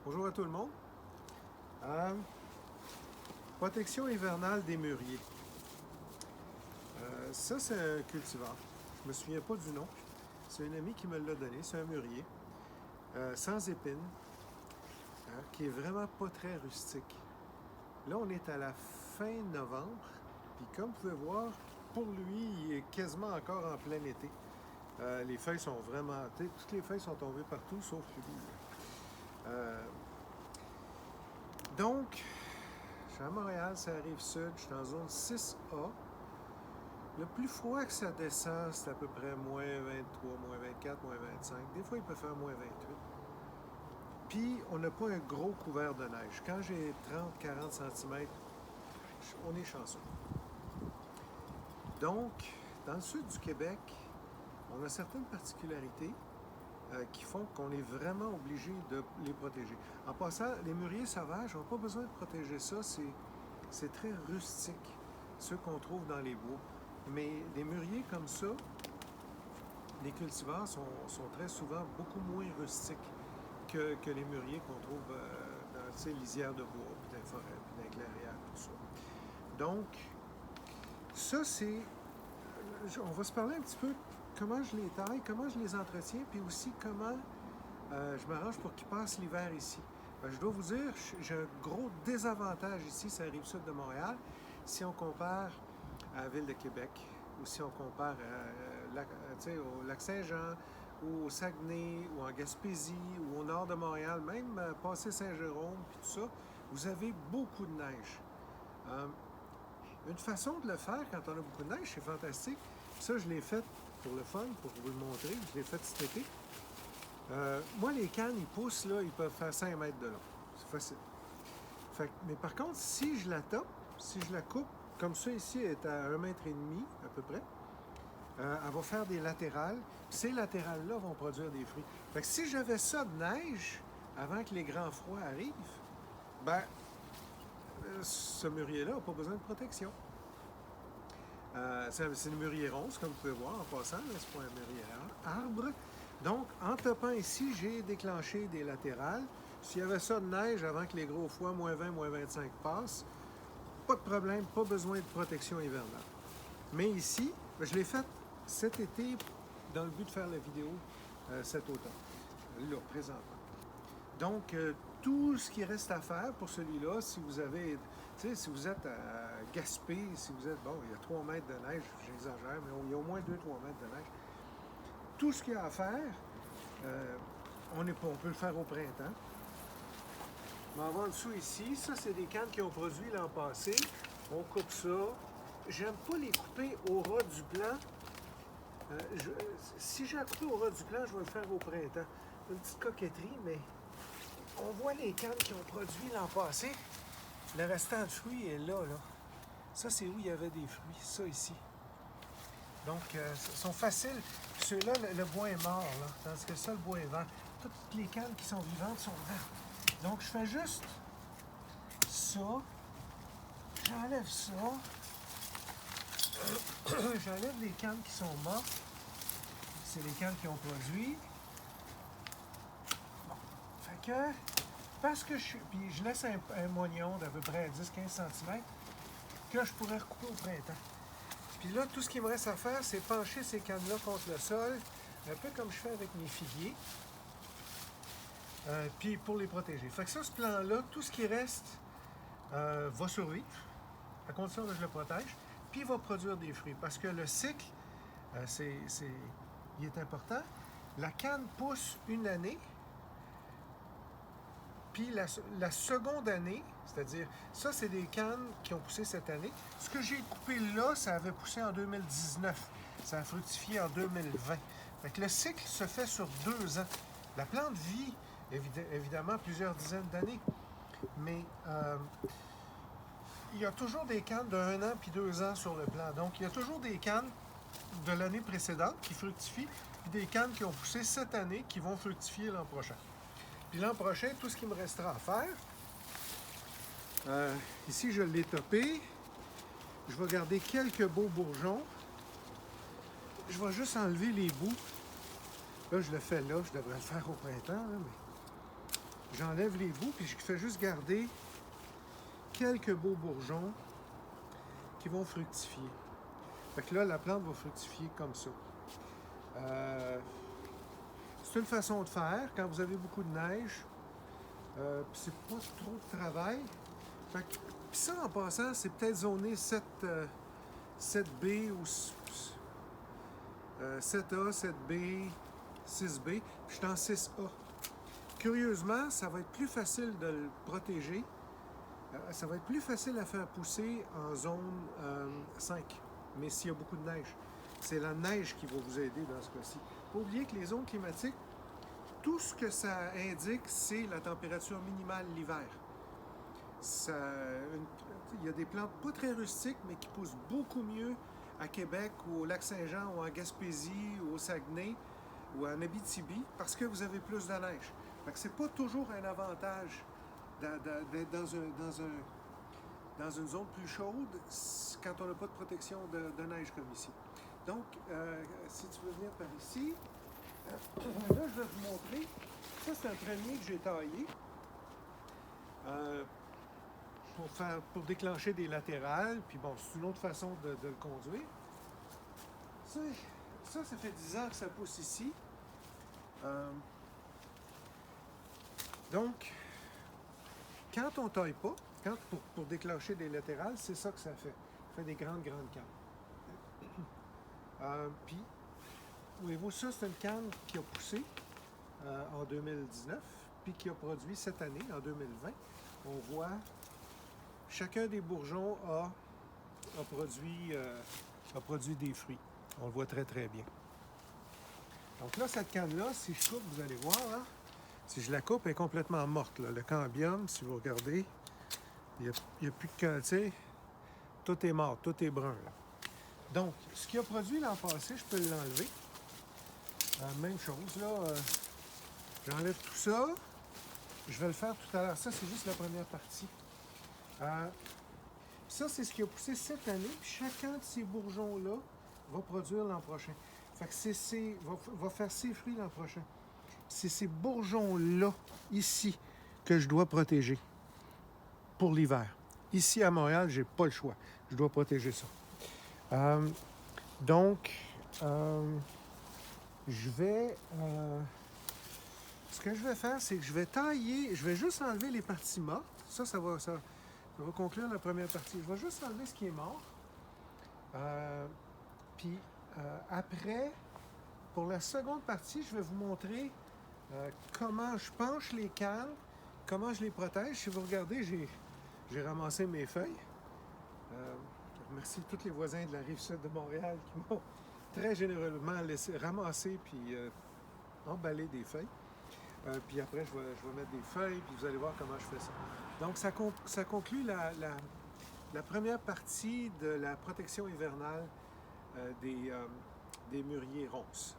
Bonjour à tout le monde. Protection hivernale des mûriers. Ça, c'est un cultivar. Je ne me souviens pas du nom. C'est un ami qui me l'a donné. C'est un mûrier sans épines, qui est vraiment pas très rustique. Là, on est à la fin novembre. Puis comme vous pouvez voir, pour lui, il est quasiment encore en plein été. Les feuilles sont vraiment... Toutes les feuilles sont tombées partout, sauf lui. Donc, je suis à Montréal, ça arrive sud, je suis en zone 6A. Le plus froid que ça descend, c'est à peu près moins 23, moins 24, moins 25. Des fois, il peut faire moins 28. Puis, on n'a pas un gros couvert de neige. Quand j'ai 30-40 cm, on est chanceux. Donc, dans le sud du Québec, on a certaines particularités qui font qu'on est vraiment obligé de les protéger. En passant, les mûriers sauvages n'ont pas besoin de protéger ça, c'est très rustique, ceux qu'on trouve dans les bois. Mais des mûriers comme ça, les cultivars sont très souvent beaucoup moins rustiques que les mûriers qu'on trouve dans les lisières de bois, puis dans les forêts, puis dans les clairières, tout ça. Donc, ça c'est... On va se parler un petit peu comment je les taille, comment je les entretiens, puis aussi comment je m'arrange pour qu'ils passent l'hiver ici. Je dois vous dire, j'ai un gros désavantage ici, ça arrive sud de Montréal, si on compare à la ville de Québec, ou si on compare au lac Saint-Jean, ou au Saguenay, ou en Gaspésie, ou au nord de Montréal, même passé Saint-Jérôme, puis tout ça, vous avez beaucoup de neige. Une façon de le faire quand on a beaucoup de neige, c'est fantastique. Ça, je l'ai fait pour le fun, pour vous le montrer. Je l'ai fait cet été. Moi, les cannes, ils poussent, là, ils peuvent faire 5 mètres de long. C'est facile. Mais par contre, si je la tape, si je la coupe, comme ça ici, elle est à 1,5 mètre à peu près, elle va faire des latérales. Ces latérales-là vont produire des fruits. Fait que si j'avais ça de neige, avant que les grands froids arrivent, ben, ce mûrier-là n'a pas besoin de protection. C'est une mûrier ronce, comme vous pouvez voir en passant. C'est pas un mûrier arbre. Donc, en tapant ici, j'ai déclenché des latérales. S'il y avait ça de neige avant que les gros froids, moins 20, moins 25 passent, pas de problème, pas besoin de protection hivernale. Mais ici, je l'ai fait cet été dans le but de faire la vidéo cet automne, là, présentement. Donc, tout ce qui reste à faire pour celui-là, si vous avez, si vous êtes à Gaspé, si vous êtes, bon, il y a 3 mètres de neige, j'exagère, mais il y a au moins 2-3 mètres de neige. Tout ce qu'il y a à faire, on peut le faire au printemps. On va en dessous ici. Ça, c'est des cannes qui ont produit l'an passé. On coupe ça. J'aime pas les couper au ras du plant. Si j'ai à couper au ras du plant, je vais le faire au printemps. Une petite coquetterie, mais on voit les cannes qui ont produit l'an passé. Le restant de fruits est là. Ça, c'est où il y avait des fruits. Ça, ici. Donc, ils sont faciles. Ceux-là, le bois est mort, là, tandis que ça, le bois est vert. Toutes les cannes qui sont vivantes sont vertes. Donc, je fais juste ça. J'enlève ça. J'enlève les cannes qui sont mortes. C'est les cannes qui ont produit. Bon. Fait que, parce que puis je laisse un moignon d'à peu près 10-15 cm que je pourrais recouper au printemps. Puis là, tout ce qu'il me reste à faire, c'est pencher ces cannes-là contre le sol, un peu comme je fais avec mes figuiers, puis pour les protéger. Fait que ça, ce plan-là, tout ce qui reste va survivre, à condition que je le protège, puis il va produire des fruits. Parce que le cycle, il est important. La canne pousse une année, puis la seconde année, c'est-à-dire, ça, c'est des cannes qui ont poussé cette année. Ce que j'ai coupé là, ça avait poussé en 2019. Ça a fructifié en 2020. Fait que le cycle se fait sur 2 ans. La plante vit, évidemment, plusieurs dizaines d'années. Mais il y a toujours des cannes de 1 an puis 2 ans sur le plan. Donc, il y a toujours des cannes de l'année précédente qui fructifient, puis des cannes qui ont poussé cette année qui vont fructifier l'an prochain. Puis l'an prochain, tout ce qui me restera à faire, ici je l'ai topé, je vais garder quelques beaux bourgeons, je vais juste enlever les bouts. Là, je le fais là, je devrais le faire au printemps, là, mais j'enlève les bouts, puis je fais juste garder quelques beaux bourgeons qui vont fructifier. Fait que là, la plante va fructifier comme ça. C'est une façon de faire quand vous avez beaucoup de neige. Puis c'est pas trop de travail. Fait que, puis ça, en passant, c'est peut-être zoné 7B ou 7A, 7B, 6B. Puis je suis en 6A. Curieusement, ça va être plus facile de le protéger. Ça va être plus facile à faire pousser en zone 5. Mais s'il y a beaucoup de neige. C'est la neige qui va vous aider dans ce cas-ci. Il ne faut pas oublier que les zones climatiques, tout ce que ça indique, c'est la température minimale l'hiver. Il y a des plantes pas très rustiques, mais qui poussent beaucoup mieux à Québec ou au Lac-Saint-Jean ou en Gaspésie ou au Saguenay ou en Abitibi parce que vous avez plus de neige. Fait que c'est pas toujours un avantage d'être dans une zone plus chaude quand on n'a pas de protection de neige comme ici. Donc, si tu veux venir par ici, là, je vais vous montrer. Ça, c'est un premier que j'ai taillé pour déclencher des latérales. Puis bon, c'est une autre façon de le conduire. Ça fait 10 ans que ça pousse ici. Donc, quand on ne taille pas, pour déclencher des latérales, c'est ça que ça fait. Ça fait des grandes cannes. Puis, voyez-vous, ça, c'est une canne qui a poussé en 2019, puis qui a produit cette année, en 2020. On voit, chacun des bourgeons a produit des fruits. On le voit très, très bien. Donc là, cette canne-là, si je coupe, vous allez voir, là, si je la coupe, elle est complètement morte. Là. Le cambium, si vous regardez, il n'y a plus de canne, tout est mort, tout est brun. Là. Donc, ce qui a produit l'an passé, je peux l'enlever. Même chose, là. J'enlève tout ça. Je vais le faire tout à l'heure. Ça, c'est juste la première partie. Ça, c'est ce qui a poussé cette année. Puis chacun de ces bourgeons-là va produire l'an prochain. Fait que va faire ses fruits l'an prochain. C'est ces bourgeons-là, ici, que je dois protéger pour l'hiver. Ici, à Montréal, j'ai pas le choix. Je dois protéger ça. Donc, ce que je vais faire, c'est que je vais tailler, je vais juste enlever les parties mortes. Ça va conclure la première partie. Je vais juste enlever ce qui est mort. Puis après, pour la seconde partie, je vais vous montrer comment je penche les cannes, comment je les protège. Si vous regardez, j'ai ramassé mes feuilles. Je remercie tous les voisins de la Rive-Sud de Montréal qui m'ont très généreusement laissé ramasser puis emballer des feuilles. Puis après, je vais mettre des feuilles, puis vous allez voir comment je fais ça. Donc, ça conclut la première partie de la protection hivernale des mûriers ronces.